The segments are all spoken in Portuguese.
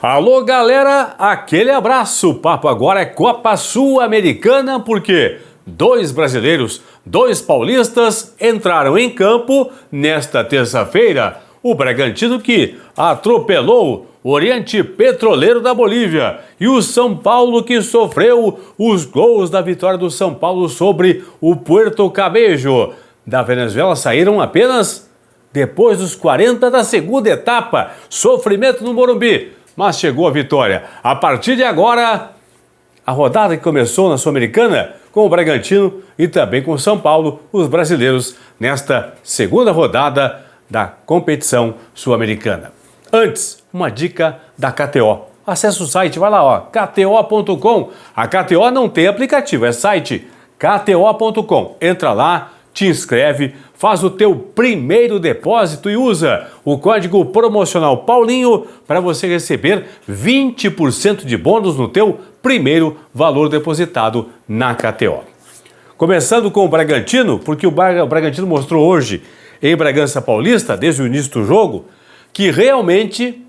Alô, galera, aquele abraço. O papo agora é Copa Sul-Americana, porque dois brasileiros, dois paulistas entraram em campo nesta terça-feira. O Bragantino que atropelou o Oriente Petroleiro da Bolívia e o São Paulo que sofreu os gols da vitória do São Paulo sobre o Puerto Cabello. Da Venezuela saíram apenas depois dos 40 da segunda etapa. Sofrimento no Morumbi, mas chegou a vitória. A partir de agora, a rodada que começou na Sul-Americana com o Bragantino e também com o São Paulo, os brasileiros nesta segunda rodada da competição sul-americana. Antes, uma dica da KTO. Acesse o site, vai lá, ó, kto.com. A KTO não tem aplicativo, é site kto.com. Entra lá, te inscreve, faz o teu primeiro depósito e usa o código promocional Paulinho para você receber 20% de bônus no teu primeiro valor depositado na KTO. Começando com o Bragantino, porque o Bragantino mostrou hoje em Bragança Paulista, desde o início do jogo, que realmente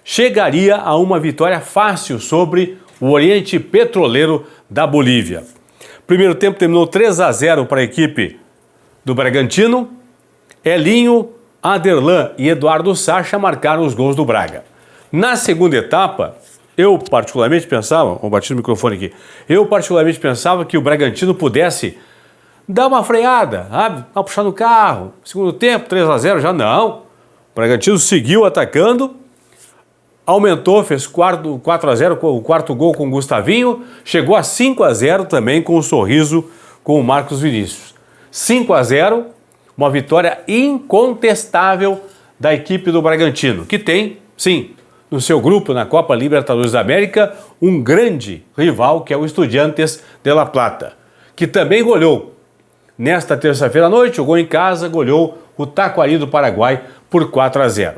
chegaria a uma vitória fácil sobre o Oriente Petroleiro da Bolívia. Primeiro tempo terminou 3-0 para a equipe do Bragantino. Elinho, Aderlan e Eduardo Sacha marcaram os gols do Braga. Na segunda etapa, eu particularmente pensava, vou bater no microfone aqui, que o Bragantino pudesse dar uma freada, sabe? Puxar no carro. Segundo tempo, 3-0, já não. O Bragantino seguiu atacando, aumentou, fez 4-0, o quarto gol com o Gustavinho, chegou a 5-0 também com o sorriso com o Marcos Vinícius. 5-0, uma vitória incontestável da equipe do Bragantino, que tem, sim, no seu grupo na Copa Libertadores da América, um grande rival que é o Estudiantes de La Plata, que também goleou nesta terça-feira à noite, jogou em casa, goleou o Taquari do Paraguai por 4-0.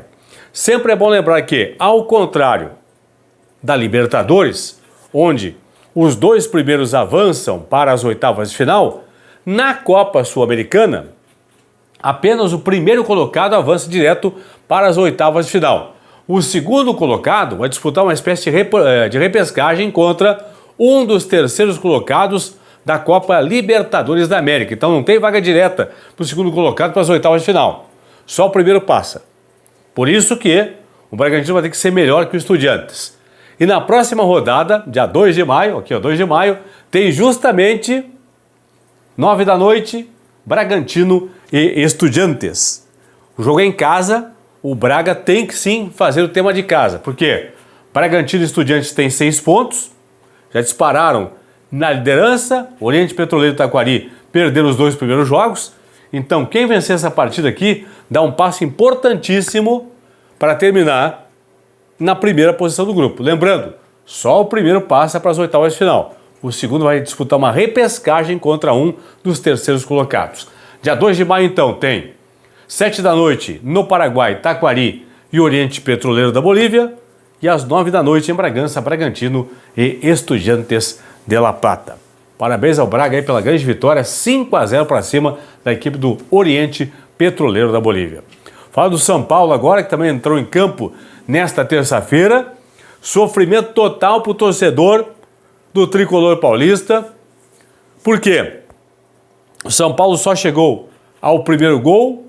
Sempre é bom lembrar que, ao contrário da Libertadores, onde os dois primeiros avançam para as oitavas de final, na Copa Sul-Americana, apenas o primeiro colocado avança direto para as oitavas de final. O segundo colocado vai disputar uma espécie de repescagem contra um dos terceiros colocados da Copa Libertadores da América. Então não tem vaga direta para o segundo colocado para as oitavas de final. Só o primeiro passa. Por isso que o Bragantino vai ter que ser melhor que o Estudiantes. E na próxima rodada, dia 2 de maio, aqui ó, 2 de maio, tem justamente 9 da noite, Bragantino e Estudiantes. O jogo é em casa, o Braga tem que sim fazer o tema de casa. Por quê? Bragantino e Estudiantes têm 6 pontos, já dispararam na liderança. Oriente Petroleiro e Taquari perderam os 2 primeiros jogos. Então quem vencer essa partida aqui dá um passo importantíssimo para terminar na primeira posição do grupo. Lembrando, só o primeiro passa para as oitavas de final. O segundo vai disputar uma repescagem contra um dos terceiros colocados. Dia 2 de maio, então, tem 7 da noite no Paraguai, Taquari e Oriente Petroleiro da Bolívia. E às 9 da noite em Bragança, Bragantino e Estudiantes de La Plata. Parabéns ao Braga aí pela grande vitória, 5-0 para cima da equipe do Oriente Petroleiro da Bolívia. Fala do São Paulo agora, que também entrou em campo nesta terça-feira. Sofrimento total para o torcedor do tricolor paulista. Por quê? O São Paulo só chegou ao primeiro gol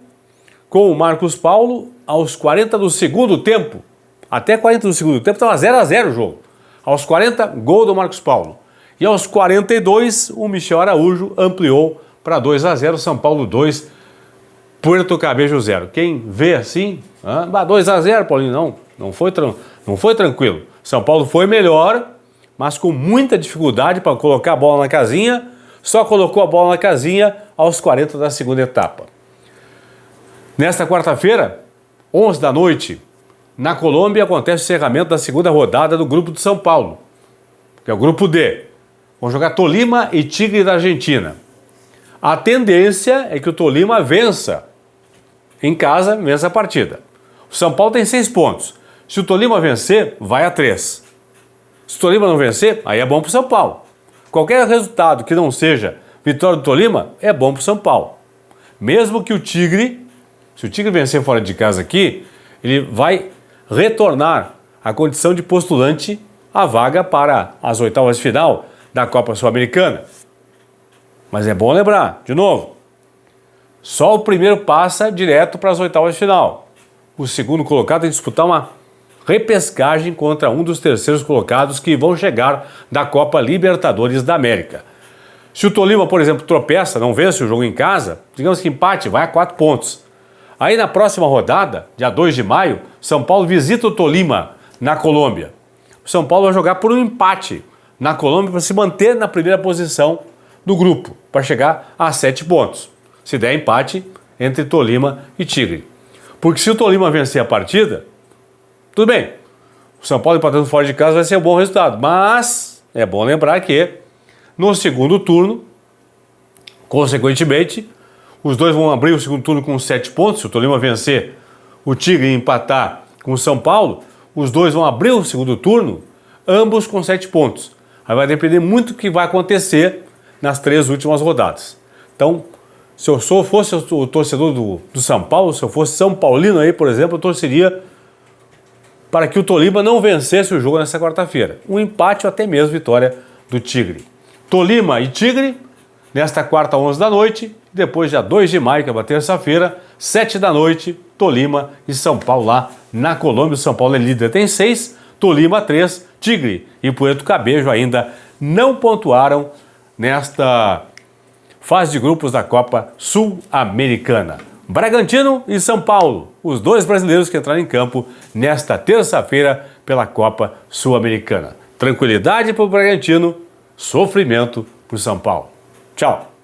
com o Marcos Paulo aos 40 do segundo tempo. Até 40 do segundo tempo estava 0-0 o jogo. Aos 40, gol do Marcos Paulo. E aos 42, o Michel Araújo ampliou para 2-0, São Paulo 2, Puerto Cabello 0. Quem vê assim, 2-0, Paulinho, não foi tranquilo. São Paulo foi melhor, mas com muita dificuldade para colocar a bola na casinha, só colocou a bola na casinha aos 40 da segunda etapa. Nesta quarta-feira, 11 da noite, na Colômbia, acontece o encerramento da segunda rodada do grupo de São Paulo, que é o grupo D. Vão jogar Tolima e Tigre da Argentina. A tendência é que o Tolima vença em casa, vença a partida. O São Paulo tem 6 pontos. Se o Tolima vencer, vai a 3. Se o Tolima não vencer, aí é bom para o São Paulo. Qualquer resultado que não seja vitória do Tolima, é bom para o São Paulo. Mesmo que o Tigre, se o Tigre vencer fora de casa aqui, ele vai retornar a condição de postulante à vaga para as oitavas de final da Copa Sul-Americana. Mas é bom lembrar, de novo, só o primeiro passa direto para as oitavas de final. O segundo colocado tem que disputar uma repescagem contra um dos terceiros colocados que vão chegar da Copa Libertadores da América. Se o Tolima, por exemplo, tropeça, não vence o jogo em casa, digamos que empate, vai a 4 pontos. Aí na próxima rodada, dia 2 de maio, São Paulo visita o Tolima na Colômbia. O São Paulo vai jogar por um empate na Colômbia para se manter na primeira posição do grupo, para chegar a 7 pontos. Se der empate entre Tolima e Tigre. Porque se o Tolima vencer a partida, tudo bem, o São Paulo empatando fora de casa vai ser um bom resultado, mas é bom lembrar que no segundo turno, consequentemente, os dois vão abrir o segundo turno com 7 pontos. Se o Tolima vencer o Tigre e empatar com o São Paulo, os dois vão abrir o segundo turno, ambos com 7 pontos. Aí vai depender muito do que vai acontecer nas 3 últimas rodadas. Então, se eu fosse o torcedor do São Paulo, se eu fosse São Paulino aí, por exemplo, eu torceria para que o Tolima não vencesse o jogo nessa quarta-feira. Um empate ou até mesmo vitória do Tigre. Tolima e Tigre, nesta quarta, 11 da noite. Depois, dia 2 de maio, que é uma terça-feira, 7 da noite, Tolima e São Paulo lá na Colômbia. O São Paulo é líder, tem 6, Tolima 3, Tigre e Puerto Cabello ainda não pontuaram nesta fase de grupos da Copa Sul-Americana. Bragantino e São Paulo, os dois brasileiros que entraram em campo nesta terça-feira pela Copa Sul-Americana. Tranquilidade para o Bragantino, sofrimento para o São Paulo. Tchau!